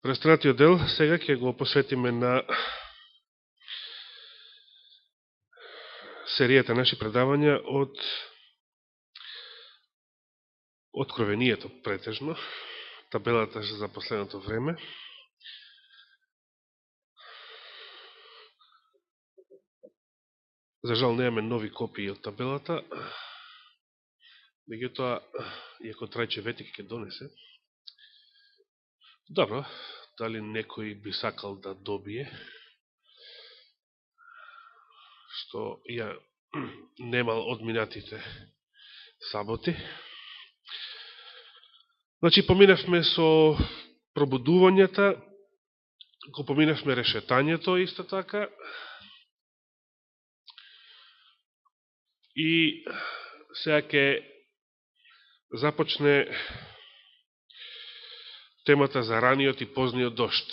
Преостанатиот дел сега ќе го посветиме на серијата наши предавања од Откровението, претежно, табелата за последното време. За жал немаме нови копии од табелата, меѓутоа, иако Трајче ветик ќе донесе, добро, дали некој би сакал да добие, што ја немал одминатите саботи. Значи, поминавме со пробудувањата, го поминавме решетањето исто така, и сега ќе започне темата за раниот и позниот дожд.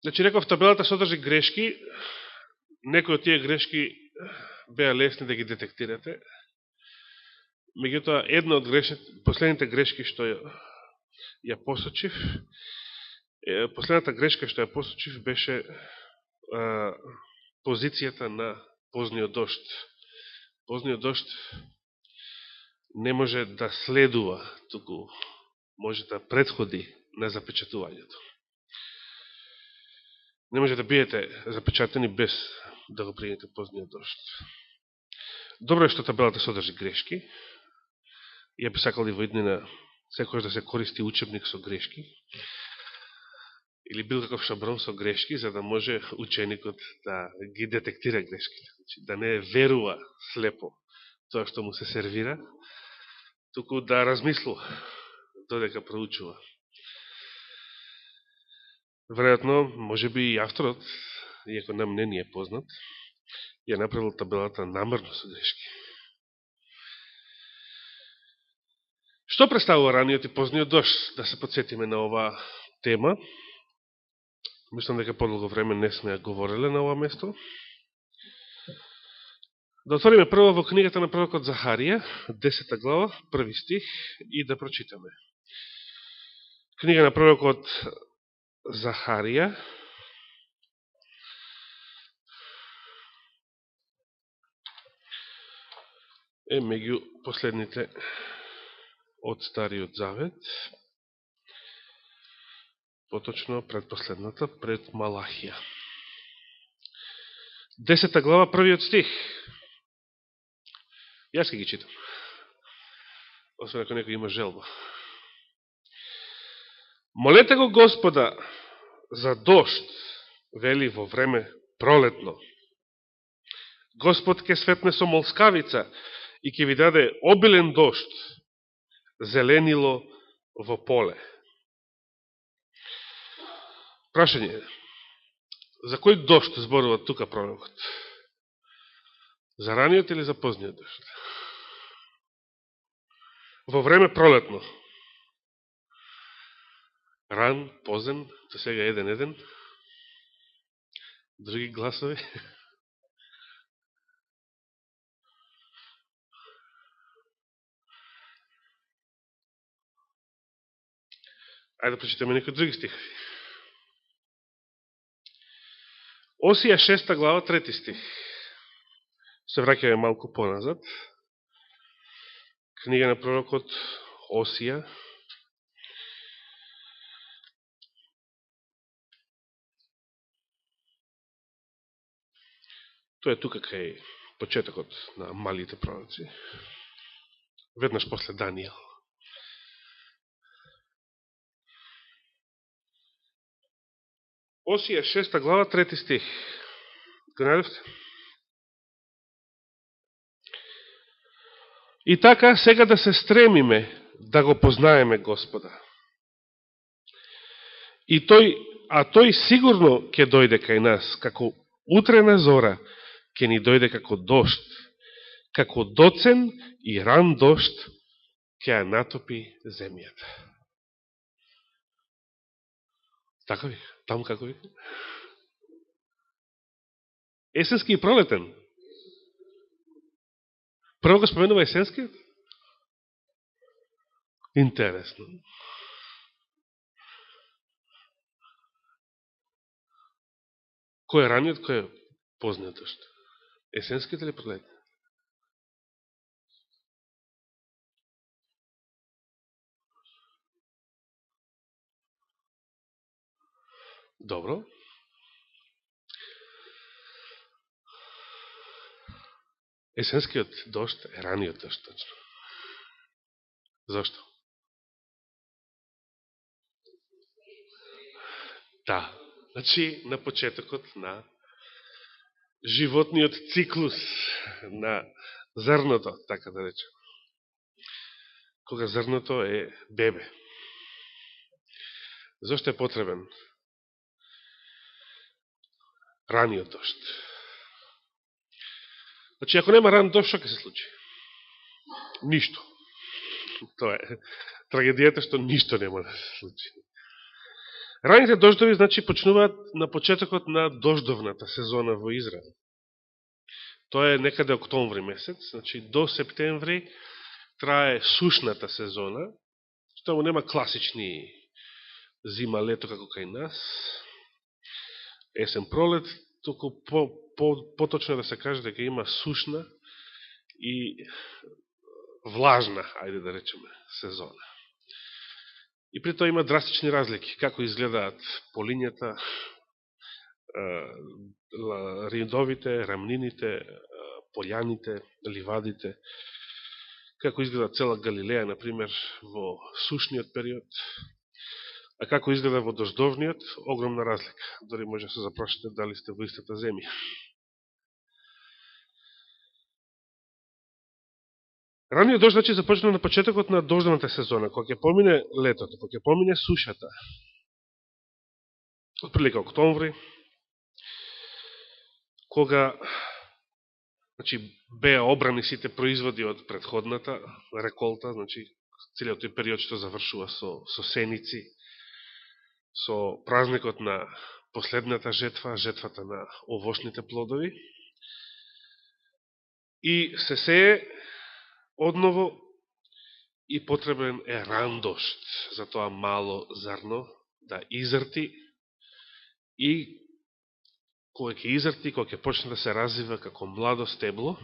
Значи, реков, табелата содржи грешки, некои од тие грешки беа лесни да ги детектирате, меѓутоа, една од последните грешки што ја посочив, последната грешка што ја посочив беше позицијата на позниот дожд. Позниот дожд не може да следува, туку може да претходи на запечатувањето. Не може да биете запечатени без да го примете позниот дожд. Добро е што табелата содржи грешки. Ја би сакал и во иднина секојаш да се користи учебник со грешки или бил каков шаброн со грешки, за да може ученикот да ги детектира грешките. Да не верува слепо тоа што му се сервира, туку да размислува додека проучува. Веројатно, може би и авторот, иако нам не ни е познат, ја направил табелата намерно со грешки. Што представува раниот и позниот дожд? Да се подсетиме на оваа тема. Мислам дека подолго време не сме ја говореле на ова место. Да отвориме прво во книгата на пророкот Захарија, 10 глава, 1 стих, и да прочитаме. Книга на пророкот Захарија, е меѓу последните од Стариот Завет, поточно предпоследната, пред Малахија. 10 глава, 1 стих. Јас ке ги читам. Освен ако некој има желба. Молете го Господа за дожд, вели во време пролетно. Господ ке светне со молскавица и ке ви даде обилен дожд, зеленило во поле. Прашање, за кој дожд зборува тука пророкот? За раниот или за позниот дожд? Во време пролетно. Ран, позен, за сега еден, други гласови. Ајде да прочитаме некои други стихови. Осија 6 глава, 3 стих. Се враќаме малку поназад. Книга на пророкот Осија. Тоа е тука кај почетокот на малите пророци. Веднаш после Данијел. Осија 6 глава, 3 стих. Го најдовте? И така, сега да се стремиме да го познаеме Господа. Тој сигурно ќе дојде кај нас, како утрена зора, ќе ни дојде како дожд, како доцен и ран дожд, ќе ја натопи земјата. Така ви? Таму како ви? Есенски и пролетен. Прво го споменува есенскиот? Интересно. Кој е раниот, кој е позниот дожд? Есенскиот или пролетниот? Добро. Есенскиот дожд е раниот дожд, точно. Зошто? Да. Значи, на почетокот на животниот циклус на зрното, така да речем. Кога зрното е бебе. Зошто е потребен раниот дожд? Значи, ако нема ран дожд, што ќе се случи? Ништо. Тоа е трагедијата што ништо нема да се случи. Раните дождови, значи, почнуваат на почетокот на дождовната сезона во Израел. Тоа е некаде октомври месец, значи до септември трае сушната сезона, што му нема класични зима, лето како кај нас, есен, пролет, туку поточно да се каже дека има сушна и влажна, ајде да речеме, сезона. И при тоа има драстични разлики, како изгледаат полињата, ридовите, рамнините, полјаните, ливадите, како изгледа цела Галилеја, например, во сушниот период, а како изгледа во дождовниот, огромна разлика. Дори може да се запрашате дали сте во истата земја. Раниот дожд, значи, започна на почетокот на дождовната сезона, кога ќе помине летото, кога ќе помине сушата. Отприлика октомври, кога, значи, беа обрани сите производи од предходната реколта, значи, целиот тој период што завршува со сеници, со празникот на последната жетва, жетвата на овошните плодови, и се сее одново и потребен е ран дожд за тоа мало зрно да изрти и кога ќе изрти, кога ќе почне да се развива како младо стебло,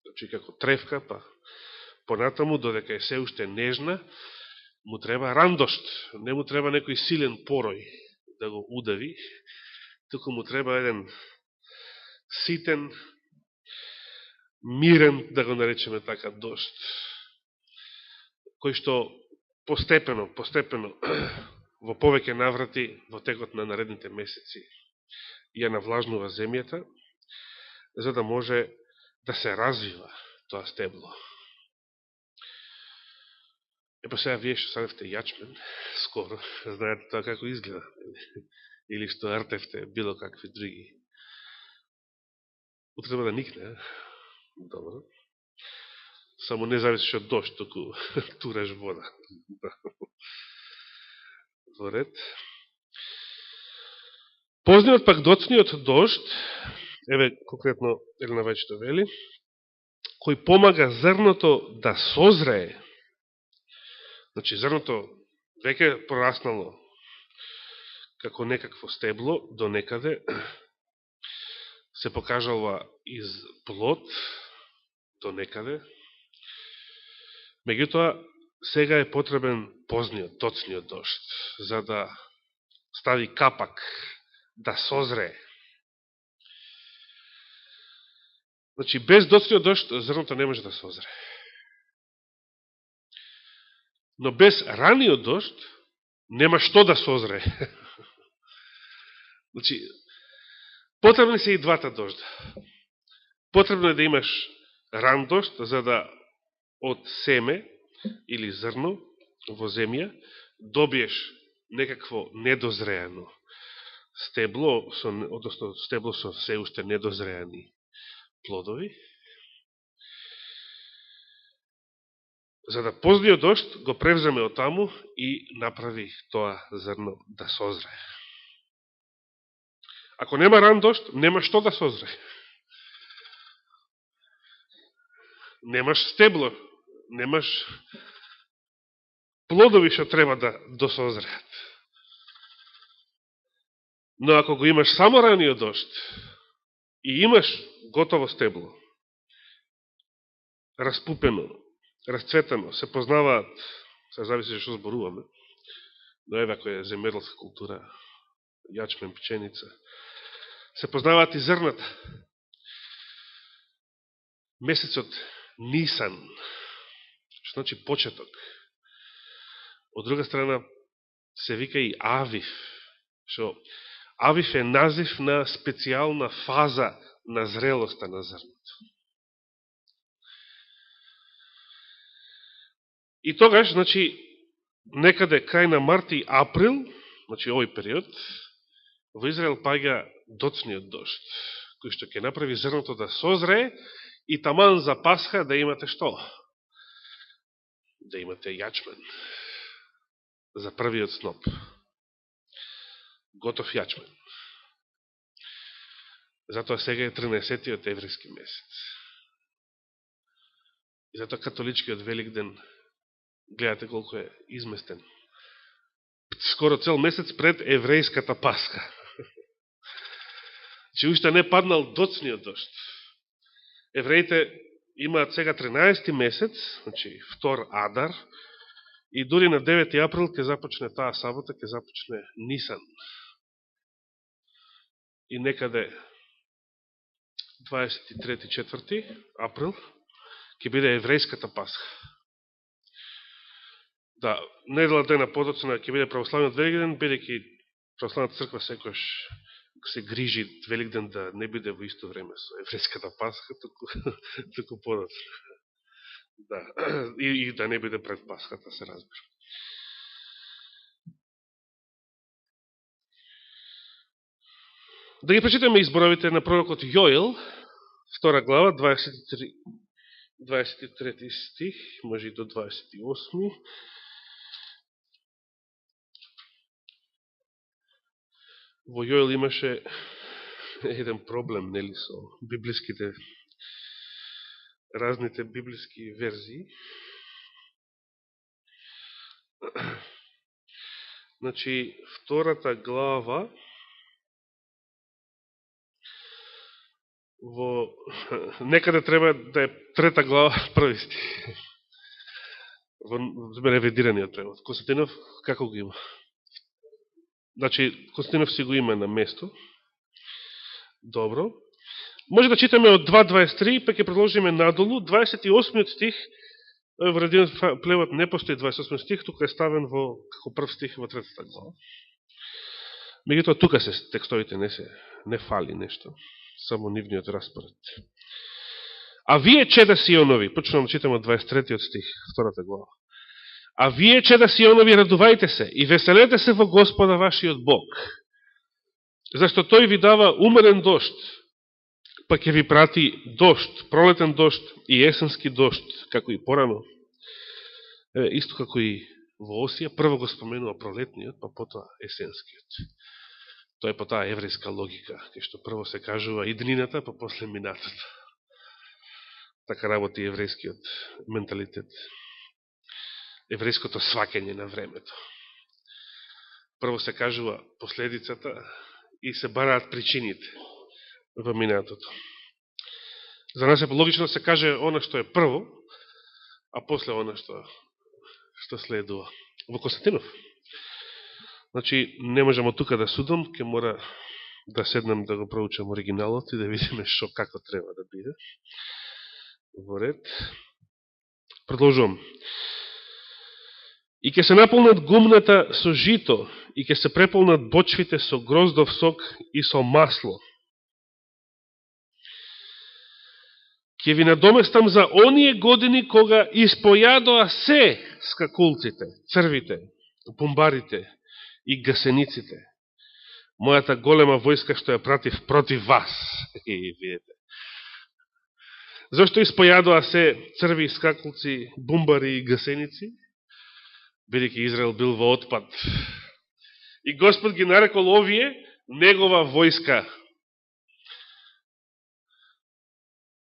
значи како тревка, па понатаму, додека е се уште нежна, му треба ран дожд, не му треба некој силен порој да го удави, туку му треба еден ситен, мирен, да го наречеме така, дожд, кој што постепено, во повеќе наврати во текот на наредните месеци ја навлажнува земјата, за да може да се развива тоа стебло. Епа сега вие што садевте јачмен, скоро, знаете тоа како изгледа, или што ртевте било какви други. Утреба да никне, добро. Само не зависиш од дожд, току тураш вода. Во ред. Позниот пак доцниот дожд, еве конкретно Елена Вајчето вели, кој помага зрното да созрее. Значи зрното веќе пораснало како некакво стебло до некаде, се покажала из плод до некаде. Меѓутоа, сега е потребен позниот, доцниот дожд, за да стави капак, да созрее. Значи, без доцниот дожд, зрното не може да созрее. Но без раниот дожд, нема што да созрее. Значи, потребни се и двата дожда. Потребно е да имаш ран дожд, за да од семе или зрно во земја добиеш некакво недозреано стебло, односно стебло со се уште недозреани плодови, за да позниот дожд го превземе од таму и направи тоа зрно да созрее. Ако нема ран дожд, нема што да созрее. Немаш стебло, немаш плодови што треба да досозреат. Но ако го имаш само раниот дожд и имаш готово стебло, распупено, расцветано, се познаваат, се зависи што зборуваме, но еве која е земеделска култура, јачмен, пченица, се познаваат и зрната. Месецот Нисан, што значи почеток. Од друга страна се вика и Авив, што Авив е назив на специјална фаза на зрелоста на зрното. И тогаш, значи, некаде крај на март и април, значи овој период, во Израел паѓа доцниот дожд, кој што ќе направи зрното да созрее и таман за Пасха да имате што? Да имате јачмен. За првиот сноп. Готов јачмен. Затоа сега е 13-тиот еврејски месец. И затоа католичкиот Великден, гледате колко е изместен. Скоро цел месец пред еврејската Пасха. Че уште не паднал доцниот дожд. Евреите имаат сега 13 месец, значи втор Адар, и дури на 9 април ќе започне таа сабота, ќе започне Нисан. И некаде 23-4 април ќе биде еврејската Пасха. Да, недела дена подоцна ќе биде православниот Великден, бидејќи православната црква секојаш се грижи Великден да не биде во исто време со еврејската Пасха, туку подоцна. Да, и да не биде пред Пасхата, се разбира. Да ги прочитаме изборовите на пророкот Јоел, 2 глава, 23 стих, може и до 28. Во Јоел имаше еден проблем, нели, со библиските, разните библиски верзии. Значи, втората глава, во некаде треба да е трета глава, први стих. Во ревидираниот превод. Константинов, како го има? Значи, Константинов си го има на место. Добро. Може да читаме од 2.23, па ќе продолжиме надолу. 28 стих, во рединиот превод не постои 28 стих, тука е ставен во, како прв стих во третата глава. Меѓутоа, тука се текстовите, не фали нешто. Само нивниот распоред. А вие, чеда Сионови, почнувам да читам од 23 стих, втората глава. А вие, чеда Сионови, радувајте се и веселете се во Господа вашиот Бог, зашто тој ви дава умерен дожд, па ќе ви прати дожд, пролетен дожд и есенски дожд, како и порано. Исто како и во Осија, прво го споменува пролетниот, па потоа есенскиот. Тоа е по таа еврејска логика, кај што прво се кажува иднината, па после минатото. Така работи еврејскиот менталитет. Еврејското сваќање на времето. Прво се кажува последицата и се бараат причините во минатото. За нас е логично да се каже она што е прво, а после она што следува. Во Константинов. Значи, не можем од тука да судам, ќе мора да седнем да го проучам оригиналот и да видиме што како треба да биде. Во ред. Продолжувам. И ќе се наполнат гумната со жито, и ќе се преполнат бочвите со гроздов сок и со масло. Ќе ви надоместам за оние години кога испојадоа се скакулците, црвите, бумбарите и гасениците. Мојата голема војска што ја пратив против вас. И видите. Зошто испојадоа се црви, скакулци, бумбари и гасеници? Бидејќи Израел бил во отпад. И Господ ги нарекол овие негова војска.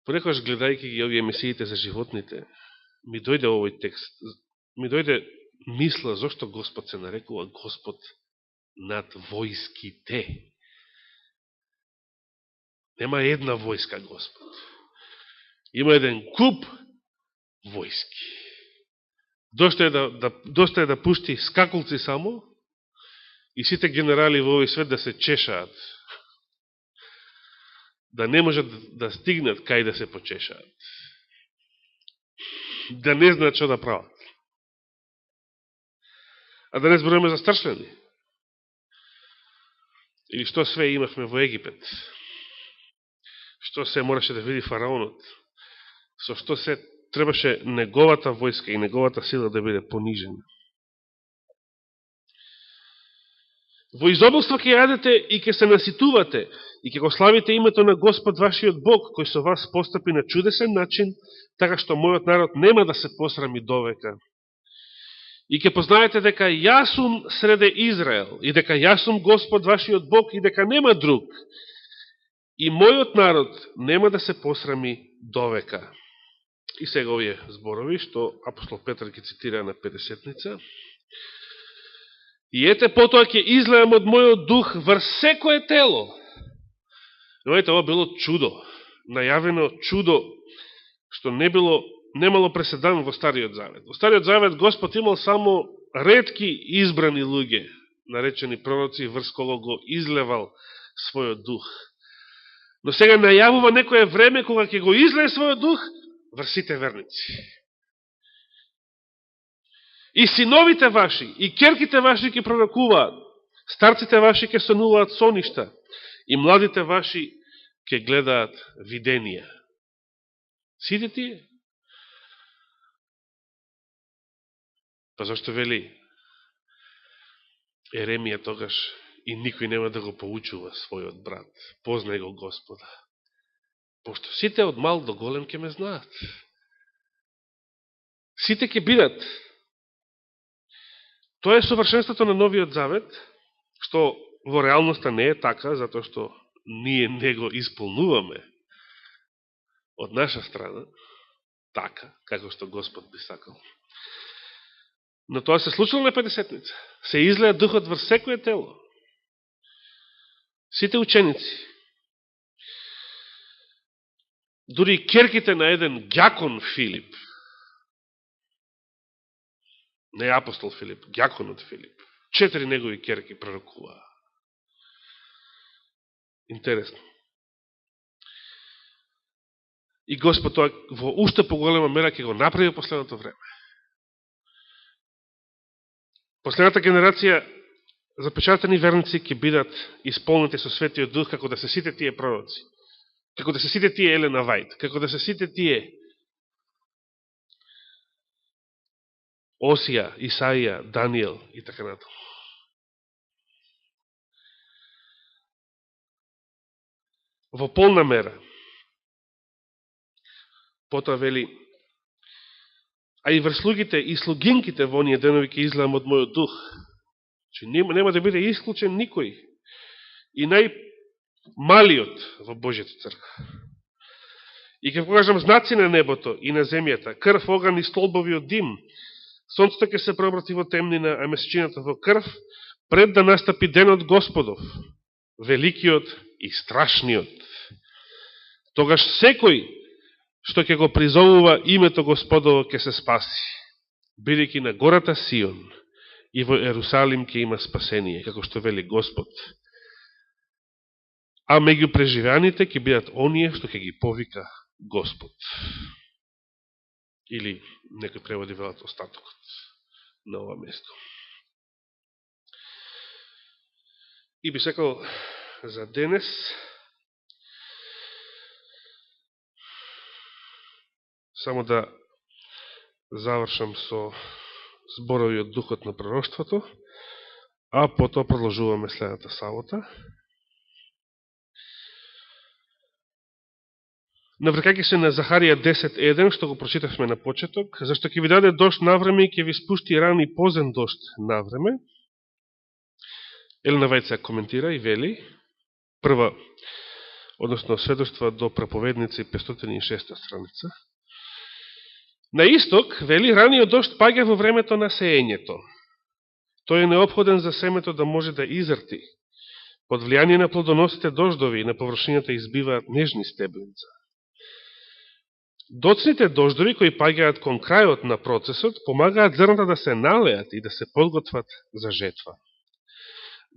Понекогаш гледајќи ги овие емисиите за животните, ми дојде овој текст, ми дојде мисла зошто Господ се нарекува Господ над војските. Нема една војска, Господ. Има еден куп војски. Доста е да пушти скакулци само и сите генерали во овој свет да се чешаат. Да не можат да стигнат кај да се почешаат. Да не знаат што да прават. А да не зборуваме за старшини. Или што све имавме во Египет. Што се мораше да види фараонот. Со што се требаше неговата војска и неговата сила да биде понижена. Во изобилство ќе јадете и ќе се наситувате и ќе го славите името на Господ вашиот Бог, кој со вас постапи на чудесен начин, така што мојот народ нема да се посрами довека. И ќе познаете дека јас сум среде Израел, и дека јас сум Господ вашиот Бог, и дека нема друг. И мојот народ нема да се посрами довека. И сега овие зборови, што апостол Петар ги цитира на 50-ница. И ете, потоа ќе излеам од мојот дух врз секое тело. Знаете, ова било чудо. Најавено чудо, што немало преседан во Стариот Завет. Во Стариот Завет Господ имал само ретки избрани луѓе, наречени пророци, врз кого го излевал својот дух. Но сега најавува некое време кога ќе го излее својот дух врз сите верници. И синовите ваши, и керките ваши ќе пророкуваат, старците ваши ќе сонуваат соништа, и младите ваши ќе гледаат виденија. Сите тие? Па зашто вели Еремија тогаш и никој нема да го поучува својот брат, познај го Господа. Пошто сите од мал до голем ќе ме знаат. Сите ќе бидат. Тоа е совршенството на Новиот Завет, што во реалноста не е така, затоа што ние не го исполнуваме од наша страна, така, како што Господ би сакал. Но тоа се случило на 50-ница. Се излеа духот врз секое тело. Сите ученици, дури и керките на еден ѓакон Филип, не апостол Филип, ѓаконот Филип, 4 негови керки пророкуваа. Интересно. И Господ тоа во уште поголема мера ќе го направи во последното време. Последната генерација запечатани верници ќе бидат исполнети со Светиот Дух, како да се сите тие пророци, како да се сите тие Елена Вајд, како да се сите тие Осија, Исаија, Даниел и така натаму. Во полна мера. Потоа вели, а и врз слугите и слугинките во оние денови ќе излеам од мојот дух. Че нема да биде исклучен никој. И најмалиот во Божјата црква. И ќе покажам знаци на небото и на земјата, крв, оган и столбови од дим. Сонцето ќе се преобрати во темнина, а месечината во крв, пред да настапи денот Господов, великиот и страшниот. Тогаш секој што ќе го призовува името Господово ќе се спаси, бидејќи на гората Сион и во Ерусалим ќе има спасение, како што вели Господ. А меѓу преживеаните ќе бидат оние што ќе ги повика Господ. Или некој преводи велат остатокот на ова место. И би сакал за денес само да завршам со зборови од духот на пророштвото, а потоа продолжуваме следната сабота. Наврекајќи се на Захарија 10.1, што го прочитавме на почеток, зашто ќе ви даде дожд навреме и ќе ви спушти ран и позен дожд навреме. Елена Вајд коментира и вели, прва, односно сведоштва до проповедници 506 страница. На исток, вели, раниот дожд паѓа во времето на сеењето. Тој е неопходен за семето да може да изрти, Под влијание на плодоносите дождови на површината избиваат нежни стеблинца. Доцните дождови кои паѓаат кон крајот на процесот помагаат зрната да се налеат и да се подготват за жетва.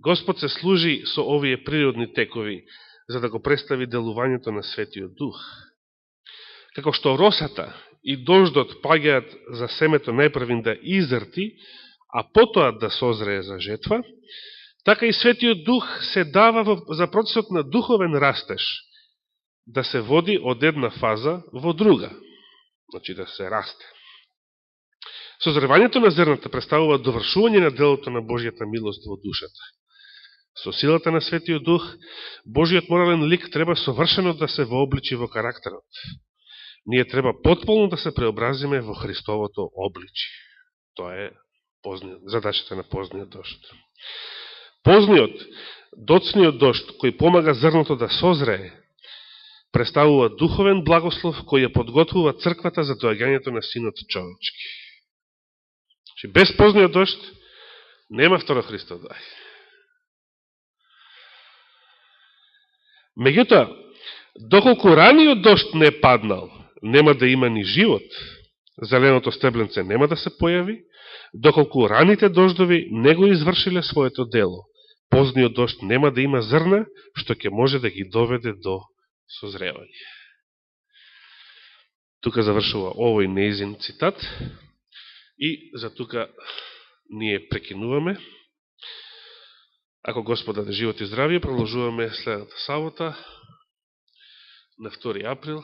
Господ се служи со овие природни текови за да го представи делувањето на Светиот Дух. Како што росата и дождот паѓаат за семето најпрвин да изрти, а потоа да созрее за жетва, така и Светиот Дух се дава за процесот на духовен растеж, да се води од една фаза во друга, значи да се расте. Созревањето на зрната представува довршување на делото на Божјата милост во душата. Со силата на Светиот Дух, Божиот морален лик треба совршено да се вообличи во карактерот. Ние треба потполно да се преобразиме во Христовото обличие. Тоа е задачата на позниот дожд. Позниот, доцниот дожд, кој помага зрното да созрее, представува духовен благослов кој ја подготвува црквата за доаѓањето на Синот човечки. Без позниот дожд нема второ Христов доаѓање. Меѓутоа, доколку раниот дожд не паднал, нема да има ни живот, зеленото стебленце нема да се појави, доколку раните дождови не го извршиле своето дело, позниот дожд нема да има зрна, што ќе може да ги доведе до созревање. Тука завршува овој неизин цитат и за тука ние прекинуваме. Ако Господ даде живот и здравие, продолжуваме следната сабота на 2 април.